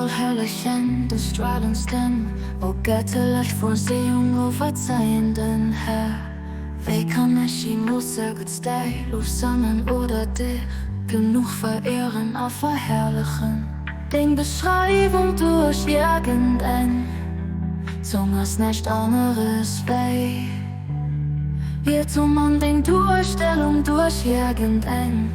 voll herrlichen des strahlendsten, o göttlich Vorsehung, o verzeihenden Herr. Wie kann ich ihn lossagets dich, lossungen oder dich genug verehren, auch verherrlichen? Den Beschreibung durch irgendein, zungers nicht anderes weh. Wir tun an den Durchstellung durch irgendein,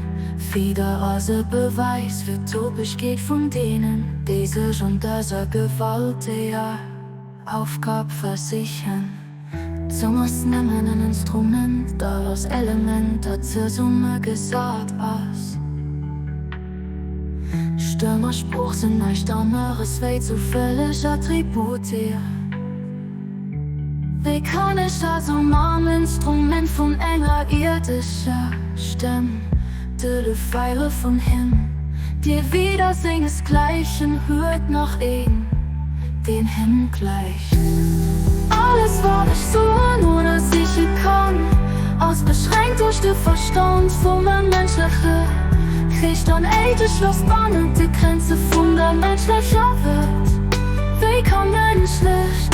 wieder als ein Beweis für topisch geht von denen, die sich unter dieser Gewalt der Aufgabe versichern. Zungers nehmen ein Instrument, das Element hat zur Summe gesagt was. Stürmerspruch sind nicht anderes, wie zufällig attributiert. Wie kann ich also am Instrument von enger irdischer Stimme, die Pfeile von Himmel, dir wieder singesgleichen, hört nach ihn, den Himmel gleich. Alles war ich so, nur dass ich kann, aus beschränkt durch den Verstand von meinem menschlichen, kriegt dann ethisch los spannend die Grenze von der menschlichen Welt. Wie kann menschlich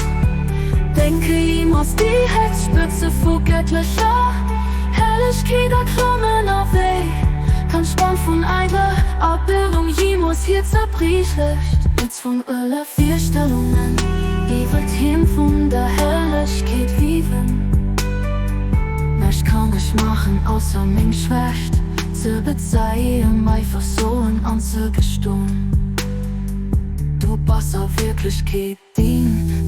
denke ihm aus die Herzspitze vor göttlicher Helligkeit erklommen auf Weg. Kann spann von einer Abbildung jemals hier zerbrichlicht. Jetzt von alle Vierstellungen, die wird hin von der Helligkeit wiegen. Nicht kann ich machen, außer mich schwächt zu bezeihen, mei Versohlen anzugestehen. Du bist auf Wirklichkeit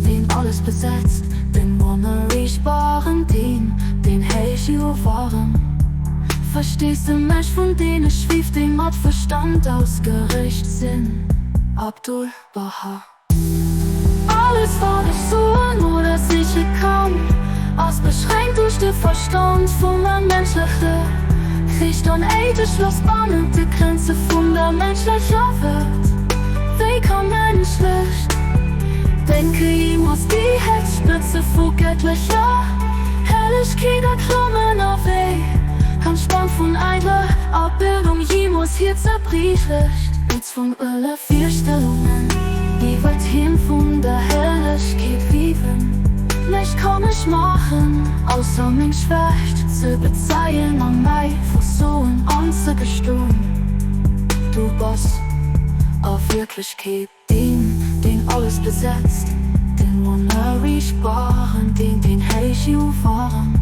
den alles besetzt, den unerreichbaren, den ich waren. Verstehst du mich, von denen schwief, den mit Verstand ausgerichtet sind? Abdul Baha. Alles war ich so, nur dass ich kam, aus beschränkt durch den Verstand von meinem menschlichen, kriegt dann ethisch los spannend die Grenze von der menschlichen Welt. Wie kann menschlich denke ihm aus die Herzspitze vor göttlicher Helligkeit erklommen auf Weg. Kann spann von einer Abbildung jemals hier zerbrichlicht. Jetzt von alle Vierstellungen, die weit hin von der Helligkeit wiegen. Nicht kann ich machen, außer mich schwächt zu bezeihen, an mei Versohlen anzugestehen. Du bist auf Wirklichkeit den alles besetzt, den unerreichbaren, den ich waren.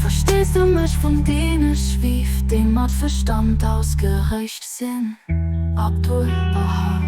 Verstehst du mich, von denen schwief, den mit Verstand ausgerichtet sind? Abdul Baha.